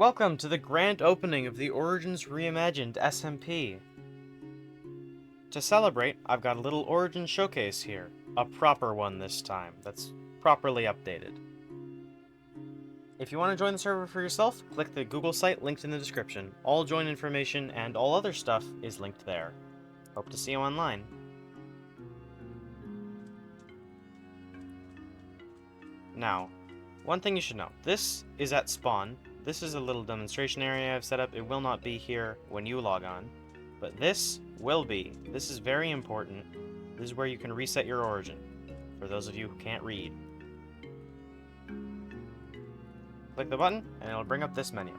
Welcome to the grand opening of the Origins Reimagined SMP. To celebrate, I've got a little Origins showcase here. A proper one this time, that's properly updated. If you want to join the server for yourself, click the Google site linked in the description. All join information and all other stuff is linked there. Hope to see you online. Now, one thing you should know. This is at spawn. This is a little demonstration area I've set up. It will not be here when you log on, but this will be. This is very important. This is where you can reset your origin, for those of you who can't read. Click the button, and it'll bring up this menu.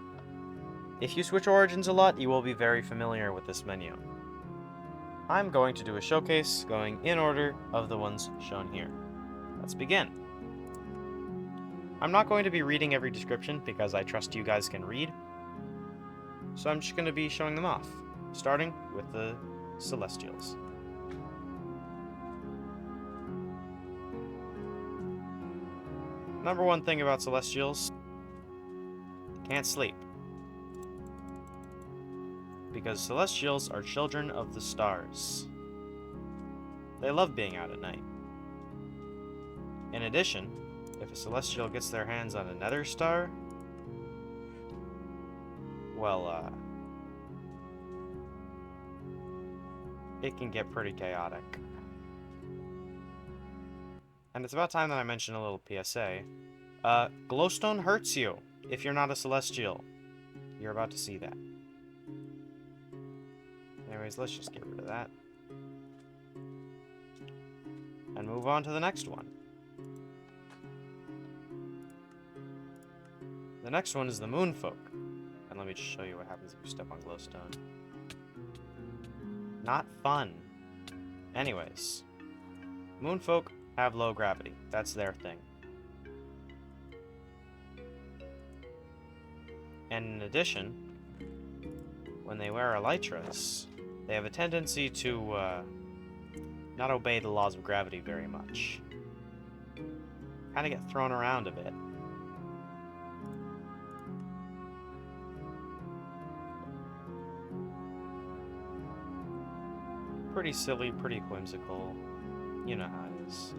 If you switch origins a lot, you will be very familiar with this menu. I'm going to do a showcase going in order of the ones shown here. Let's begin. I'm not going to be reading every description because I trust you guys can read, so I'm just going to be showing them off, starting with the Celestials. Number one thing about Celestials, can't sleep. Because Celestials are children of the stars. They love being out at night. In addition, if a Celestial gets their hands on another star, well, it can get pretty chaotic. And it's about time that I mention a little PSA. Glowstone hurts you if you're not a Celestial. You're about to see that. Anyways, let's just get rid of that. And move on to the next one. The next one is the Moonfolk. And let me just show you what happens if you step on glowstone. Not fun. Anyways, Moonfolk have low gravity. That's their thing. And in addition, when they wear elytras, they have a tendency to not obey the laws of gravity very much. Kind of get thrown around a bit. Pretty silly, pretty whimsical. You know how it is.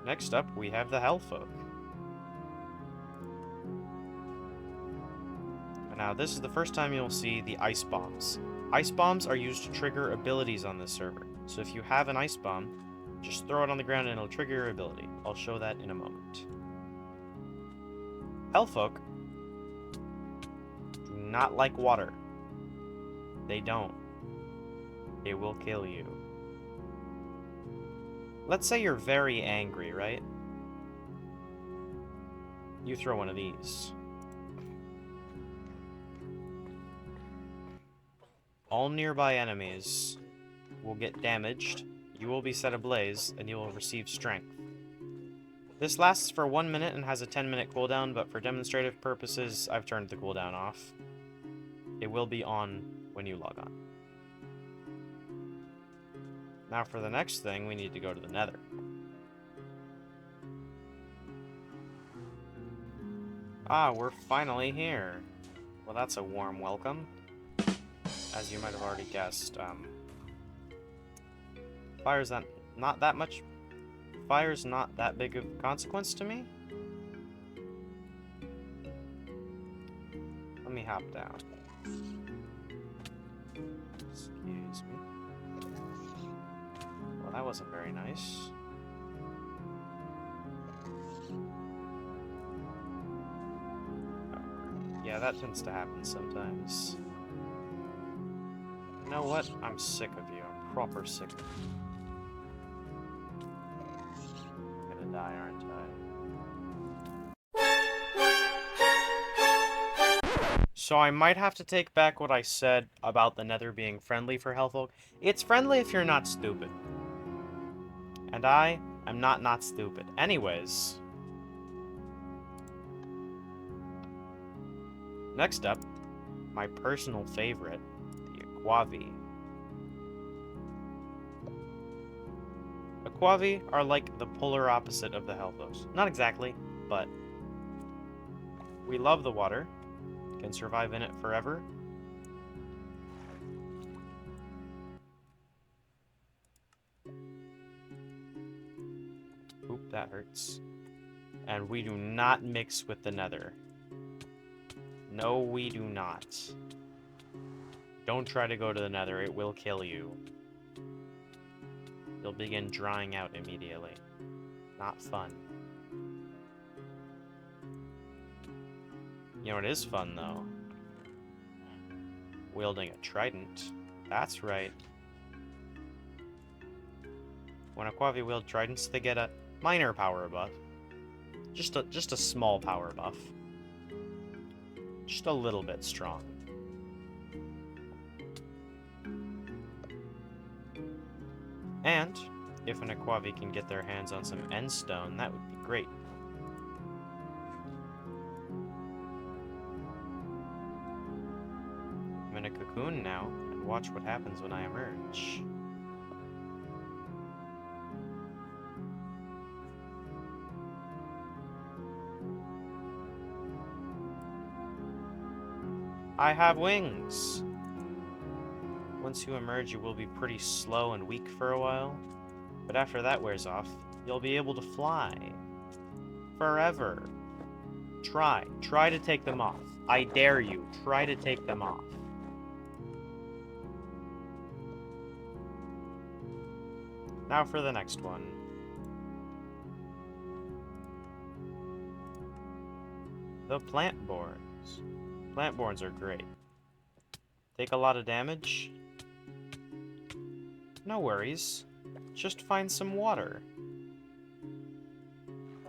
Next up, we have the Hellfolk. Now, this is the first time you'll see the Ice Bombs. Ice Bombs are used to trigger abilities on this server. So if you have an Ice Bomb, just throw it on the ground and it'll trigger your ability. I'll show that in a moment. Hellfolk do not like water. They don't. It will kill you. Let's say you're very angry, right? You throw one of these. All nearby enemies will get damaged, you will be set ablaze, and you will receive strength. This lasts for 1 minute and has a 10-minute cooldown, but for demonstrative purposes, I've turned the cooldown off. It will be on when you log on. Now for the next thing, we need to go to the Nether. Ah, we're finally here. Well, that's a warm welcome. As you might have already guessed, fire's not that much. Fire's not that big of a consequence to me. Let me hop down. Excuse me. Well, that wasn't very nice. Yeah, that tends to happen sometimes. You know what? I'm sick of you. I'm proper sick of you. I'm gonna die, aren't I? So I might have to take back what I said about the Nether being friendly for Hellfolk. It's friendly if you're not stupid. And I am not stupid. Anyways. Next up, my personal favorite. Aquavi. Aquavi are like the polar opposite of the Hellfolks. Not exactly, but We love the water. Can survive in it forever. Oop, that hurts. And we do not mix with the nether. No, we do not. Don't try to go to the nether, it will kill you. You'll begin drying out immediately. Not fun. You know what is fun, though? Wielding a trident. That's right. When Aquavi wield tridents, they get a minor power buff. Just a small power buff. Just a little bit strong. And if an Aquavi can get their hands on some endstone, that would be great. I'm in a cocoon now, and watch what happens when I emerge. I have wings! Once you emerge, you will be pretty slow and weak for a while, but after that wears off, you'll be able to fly. Forever. Try to take them off. I dare you, try to take them off. Now for the next one. The Plantborns. Plantborns are great. Take a lot of damage? No worries. Just find some water.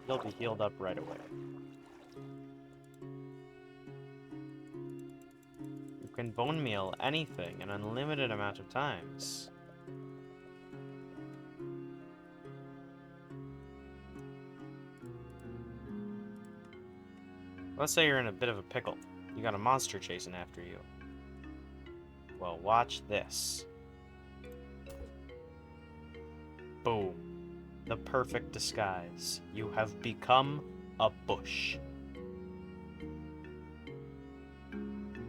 You'll be healed up right away. You can bone meal anything an unlimited amount of times. Let's say you're in a bit of a pickle. You got a monster chasing after you. Well, watch this. Boom. The perfect disguise. You have become a bush.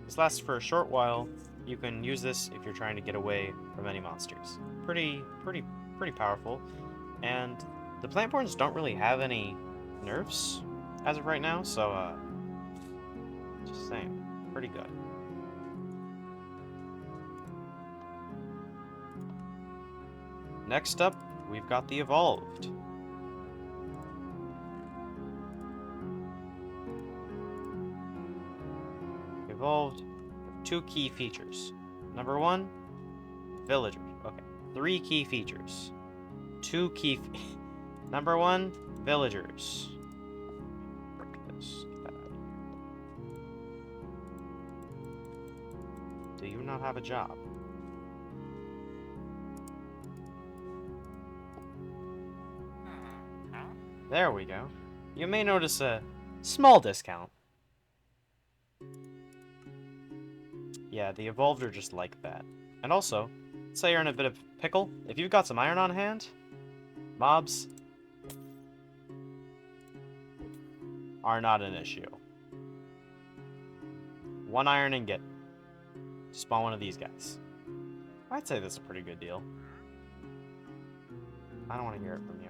This lasts for a short while. You can use this if you're trying to get away from any monsters. Pretty powerful. And the Plantborns don't really have any nerfs as of right now, so just saying, pretty good. Next up, we've got the Evolved. Evolved, two key features. Number one, villagers. Okay, 3 key features. Number one, villagers. Do you not have a job? There we go. You may notice a small discount. Yeah, the Evolved are just like that. And also, say you're in a bit of pickle, if you've got some iron on hand, mobs are not an issue. 1 iron ingot. Spawn one of these guys. I'd say that's a pretty good deal. I don't want to hear it from you.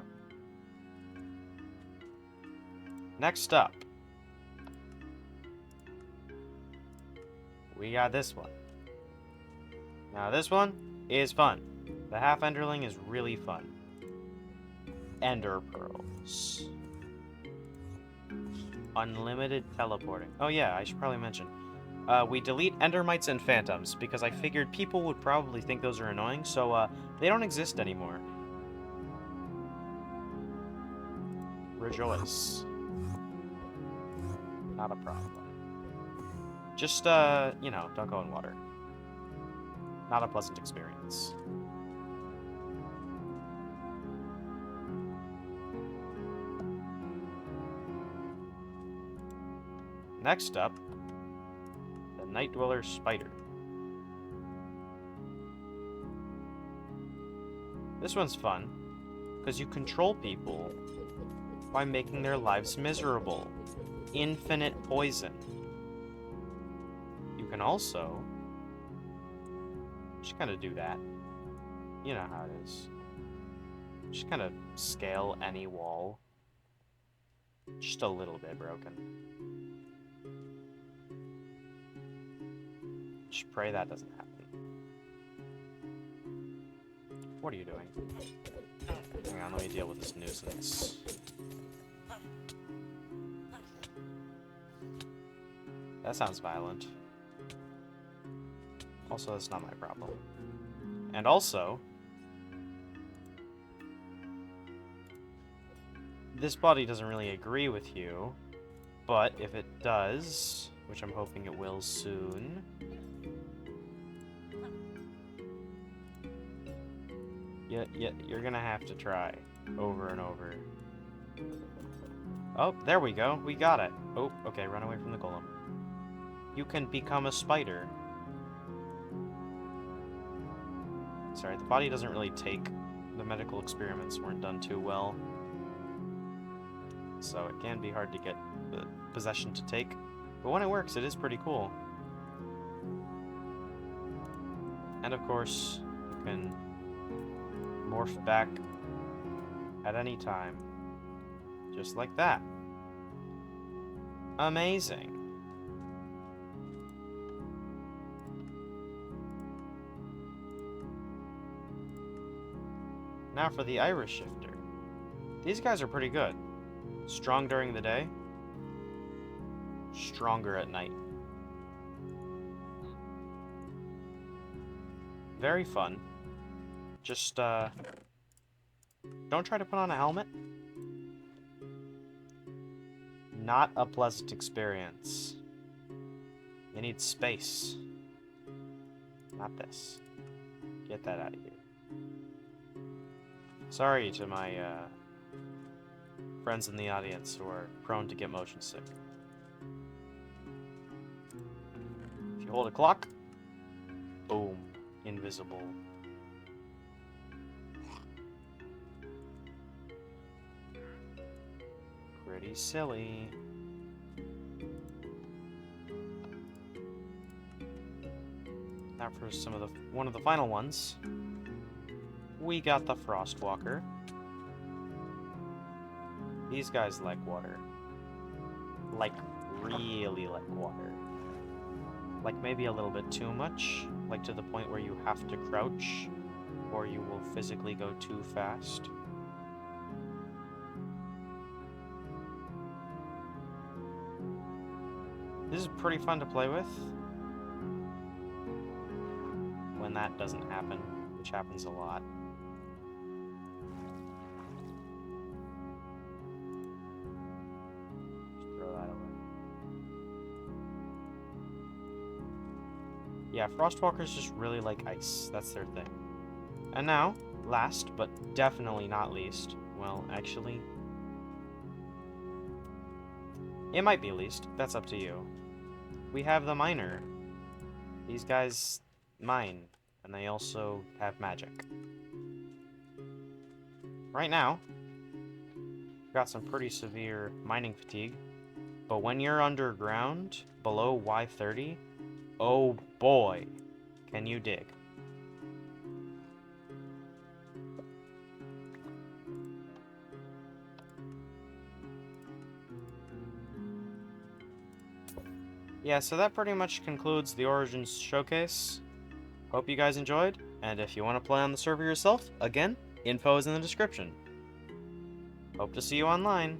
Next up, we got this one. Now this one is fun. The half enderling is really fun. Ender pearls. Unlimited teleporting. Oh yeah, I should probably mention. We delete endermites and phantoms because I figured people would probably think those are annoying, so they don't exist anymore. Rejoice. Not a problem. Just, you know, don't go in water. Not a pleasant experience. Next up, the Night Dweller Spider. This one's fun, because you control people by making their lives miserable. infinite poison. You can also just kind of do that. You know how it is. Just kind of scale any wall. Just a little bit broken. Just pray that doesn't happen. What are you doing? Hang on, let me deal with this nuisance. That sounds violent. Also, that's not my problem. And also, this body doesn't really agree with you, but if it does, which I'm hoping it will soon, you're gonna have to try over and over. Oh, there we go. We got it. Oh, okay, run away from the golem. You can become a spider. Sorry, the body doesn't really take. The medical experiments weren't done too well. So it can be hard to get the possession to take. But when it works, it is pretty cool. And of course, you can morph back at any time. Just like that. Amazing. Now for the Iris Shifter. These guys are pretty good. Strong during the day. Stronger at night. Very fun. Just, don't try to put on a helmet. Not a pleasant experience. You need space. Not this. Get that out of here. Sorry to my, friends in the audience who are prone to get motion sick. If you hold a clock, boom, invisible. Pretty silly. Now for one of the final ones. We got the Frostwalker. These guys like water. Like, really like water. Like, maybe a little bit too much. Like, to the point where you have to crouch, or you will physically go too fast. This is pretty fun to play with. When that doesn't happen, which happens a lot. Yeah, Frostwalkers just really like ice. That's their thing. And now, last but definitely not least, well, actually, it might be least. That's up to you. We have the Miner. These guys mine, and they also have magic. Right now, we've got some pretty severe mining fatigue, but when you're underground, below Y30, oh boy, can you dig. Yeah, so that pretty much concludes the Origins showcase. Hope you guys enjoyed, and if you want to play on the server yourself, again, info is in the description. Hope to see you online.